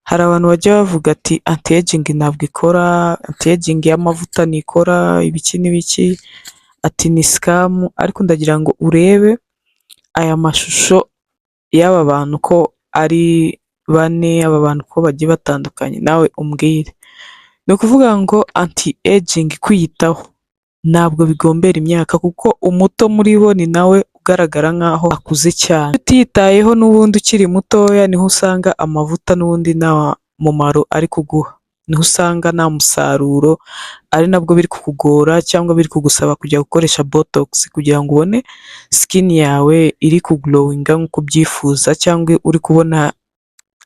Hari abantu bajya bavuga ati anti aging ntabwo ikora, anti aging y'amavuta ntikora, ibiki n'ibiki, ati ni scam, ariko ndagira ngo urebe aya mashusho y'aba bantu ko ari bane, aba bantu ko bagiye batandukanye, nawe umbwire. Ni ukuvuga ngo anti aging kwiyitaho ntabwo bigombera imyaka, kuko umuto muri bo ni nawe ugaragara nk'aho akuze cyane. Iyo utiyitayeho n'ubundi ukiri mutoya, niho usanga amavuta n'ubundi nta mumaro ari kuguha, niho usanga nta musaruro, ari nabwo biri kukugora cyangwa biri kugusaba kujya gukoresha botox kugira ngo ubone skin yawe iri kuglowinga nk'uko ubyifuza, cyangwa uri kubona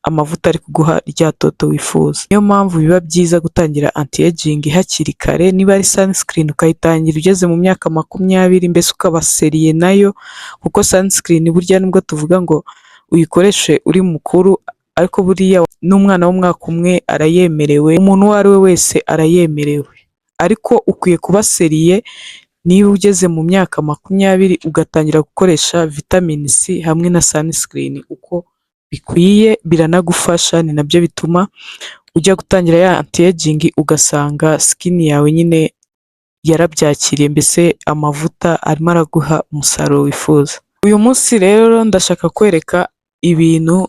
amavuta ari kuguha rya toto wifuza. Niyo mpamvu biba byiza gutangira anti aging hakiri kare, niba ari sunscreen ukayitangira ugeze mu myaka 20, mbese ukaba seriye nayo, kuko sunscreen burya nubwo tuvuga ngo uyikoreshe uri mukuru, ariko buriya n'umwana w'umwaka umwe arayemerewe, umuntu uwo ari we wese arayemerewe, ariko ukwiye kuba seriye niba ugeze mu myaka 20 ugatangira gukoresha vitamin C hamwe na sunscreen uko bikwiye, biranagufasha. Ni nabyo bituma ujya gutangira ya anti aging ugasanga skin yawe nyine yarabyakiriye, mbese amavuta arimo araguha umusaruro wifuza. Uyu munsi rero ndashaka kwereka ibintu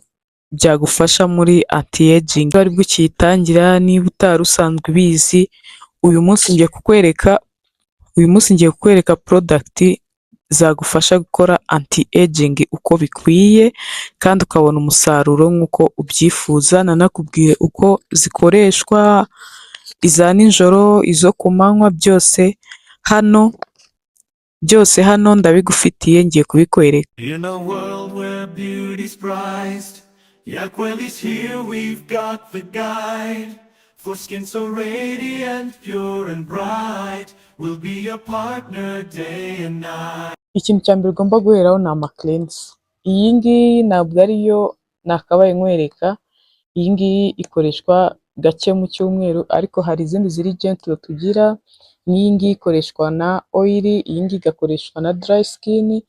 byagufasha muri anti aging niba aribwo ukiyitangira, niba utari usanzwe ubizi. Uyu munsi ngiye kukwereka product zagufasha gukora anti aging uko bikwiye, kandi ukabona umusaruro nk'uko ubyifuza. Nanakubwiye uko zikoreshwa, iza nijoro, izo ku manywa, byose hano ndabigufitiye, ngiye kubikwereka. In a world where beauty's prized, Yaqueli's here, we've got the guide. For skin so radiant, pure and bright, we'll be your partner day and night. Ikintu cya mbere ugomba guheraho ni ama-cleanse. Iyi ngiyi ntabwo ariyo nakabaye nkwereka, iyi ngiyi ikoreshwa gake mu cyumweru, ariko hari izindi ziri gentle tugira. N'iyi ngiyi ikoreshwa na oil, iyi ngiyi igakoreshwa na dry skin,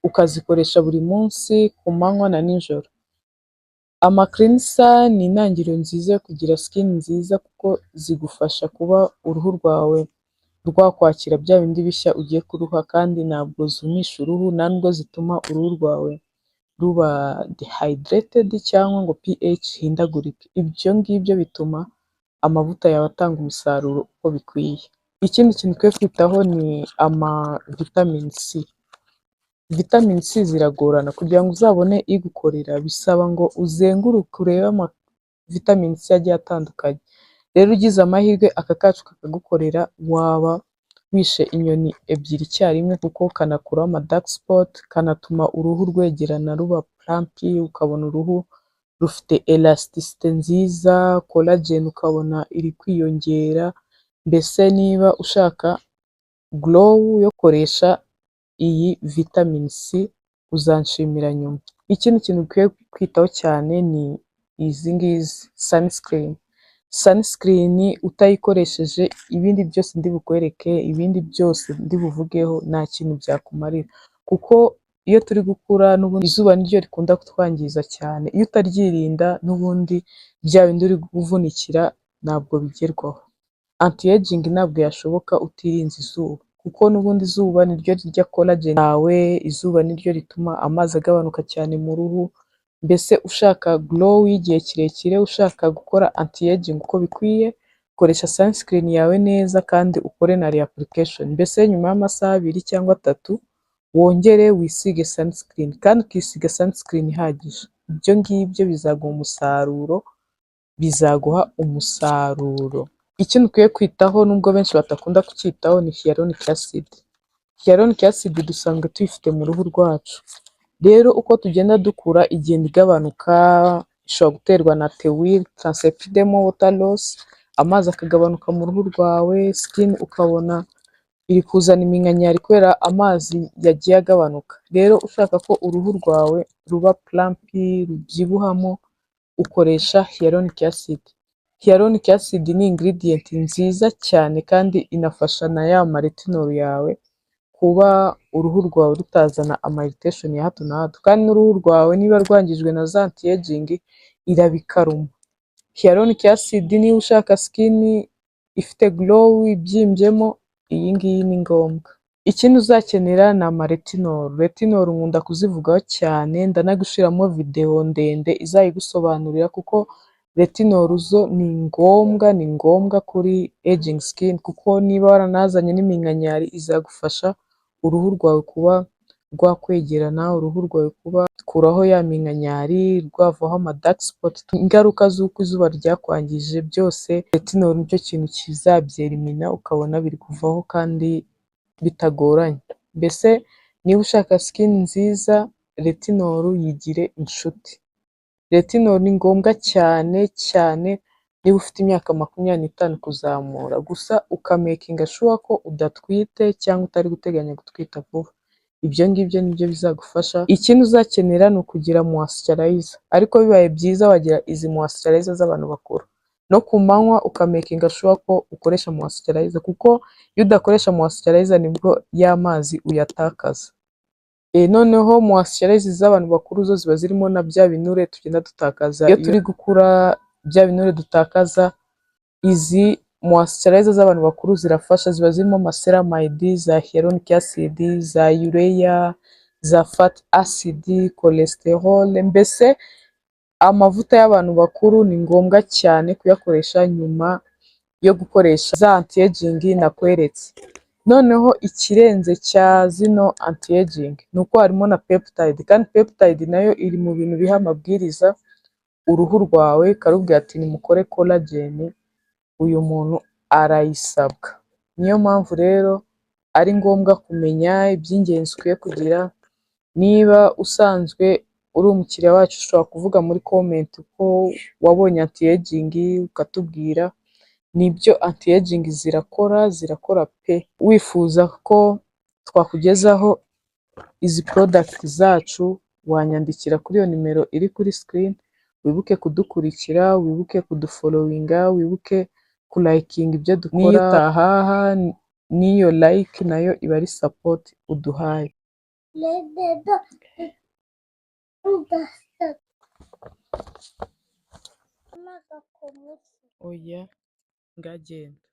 ukazikoresha buri munsi ku manywa na nijoro. Ama-cleanser ni intangiriro nziza yo kugira skin nziza, kuko zigufasha kuba uruhu rwawe rwakwakira bya bindi bishya ugiye kuruha, kandi ntabwo zumisha uruhu, nta nubwo zituma uruhu rwawe ruba dehydrated cyangwa ngo pH ihindagurike. Ibyo ngibyo bituma amavuta yawe atanga umusaruro uko bikwiye. Ikindi kintu ukwiye kwitaho ni ama vitamin C. Vitamin C ziragorana kugira ngo uzabone igukorera, bisaba ngo uzenguruke urebe ama vitamin C agiye atandukanye. Rero ugize amahirwe aka kacu kakagukorera, waba wishe inyoni ebyiri icyarimwe, kuko kanakuraho ama dark spot, kanatuma uruhu rwegerana ruba plumpy, ukabona uruhu rufite elasticité nziza, collagen ukabona iri kwiyongera. Mbese niba ushaka glow yo koresha iyi vitamin C, uzanshimira nyuma. Ikindi kintu ukwiye kwitaho cyane ni izi ngizi sunscreen. Sunscreen utayikoresheje, ibindi byose ndi bukwereke, ibindi byose ndi buvugeho, nta kintu byakumarira, kuko iyo turi gukura n'ubundi izuba niryo rikunda kutwangiza cyane. Iyo utaryirinda n'ubundi bya bindi uri kuvunikira ntabwo bigerwaho. Anti aging ntabwo yashoboka utirinze izuba, kuko n'ubundi izuba niryo rirya collagen yawe, izuba niryo rituma amazi agabanuka cyane mu ruhu. Mbese ushaka glow y'igihe kirekire, ushaka gukora anti aging uko bikwiye, koresha sunscreen yawe neza kandi ukore na reapplication. Mbese nyuma y'amasaha 2 cyangwa 3 wongere wisige sunscreen, kandi ukisiga sunscreen ihagije. Ibyo ngibyo bizaguha umusaruro. Ikintu ukwiye kwitaho, nubwo benshi batakunda kucyitaho, ni hyaluronic acid. Hyaluronic acid dusanzwe tuyifite mu ruhu rwacu. Rero uko tugenda dukura igenda igabanuka, ishobora guterwa na TEWIL, transepidermal water loss, amazi akagabanuka mu ruhu rwawe, skin ukabona iri kuzana iminkanyari kubera amazi yagiye agabanuka. Rero ushaka ko uruhu rwawe ruba plumpy, rubyibuhamo, ukoresha hyaluronic acid. Hyaluronic acid ni ingredient nziza cyane, kandi inafasha na ya retinol yawe kuba uruhu rwawe rutazana ama irritation ya hato na hato, kandi n'uruhu rwawe niba rwangijwe na za anti aging irabikaruma. hyaluronic acid niba ushaka skin ifite glow ibyimbyemo, iyi ngiyi ni ngombwa. Ikindi uzakenera ni amaretinol. Retinol nkunda kuzivugaho cyane, ndanagushiramo video ndende izayigusobanurira, kuko retinol zo ni ngombwa kuri aging skin, kuko niba waranazanye n'iminkanyari izagufasha uruhu rwawe kuba rwakwegerana, uruhu rwawe kuba kuraho ya minkanyari, rwavaho ama dark spot, ingaruka z'uko izuba ryakwangije byose retinol nicyo kintu kizabyerimina ukabona biri kuvaho kandi bitagoranye. Mbese niba ushaka skin nziza, retinol yigire inshuti. Retinol ni ngombwa cyane cyane niba ufite imyaka 25 kuzamura, gusa ukamakinga sure ko udatwite cyangwa utari guteganya gutwita vuba. Ibyo ngibyo nibyo bizagufasha. Ikindi uzakenera ni ukugira moisturizer, ariko bibaye byiza wagira izi moisturizer z'abantu bakuru. No ku manywa ukamakinga sure ko ukoresha moisturizer, kuko iyo udakoresha moisturizer nibwo y'amazi uyatakaza. Noneho moisturizer z'abantu bakuru zo ziba zirimo na bya binure tugenda dutakaza iyo turi gukura, bya binure dutakaza. Izi moisturizer z'abantu bakuru zirafasha, ziba zirimo amaceramide, za hyaluronic acid, za urea, za fat acid, cholesterol. Mbese amavuta y'abantu bakuru ni ngombwa cyane kuyakoresha nyuma yo gukoresha za anti-aging nakweretse. Noneho ikirenze cya zino anti-aging ni uko harimo na peptide, kandi peptide nayo iri mu bintu biha amabwiriza uruhu rwawe, karubwira ati nimukore collagen, uyu muntu arayisabwa. Niyo mpamvu rero ari ngombwa kumenya iby'ingenzi ukwiye kugira. Niba usanzwe uri umukiriya wacu, ushobora kuvuga muri comment ko wabonye anti-aging ukatubwira. Nibyo, anti-aging zirakora pe. Wifuza ko twakugezaho izi product zacu, wanyandikira kuri iyo nimero iri kuri screen. Wibuke kudukurikira, wibuke kudufollowinga, wibuke kulikinga ibyo dukora. Niyo utahaha n'iyo like nayo iba ari support uduhaye. Oya, ngagenda.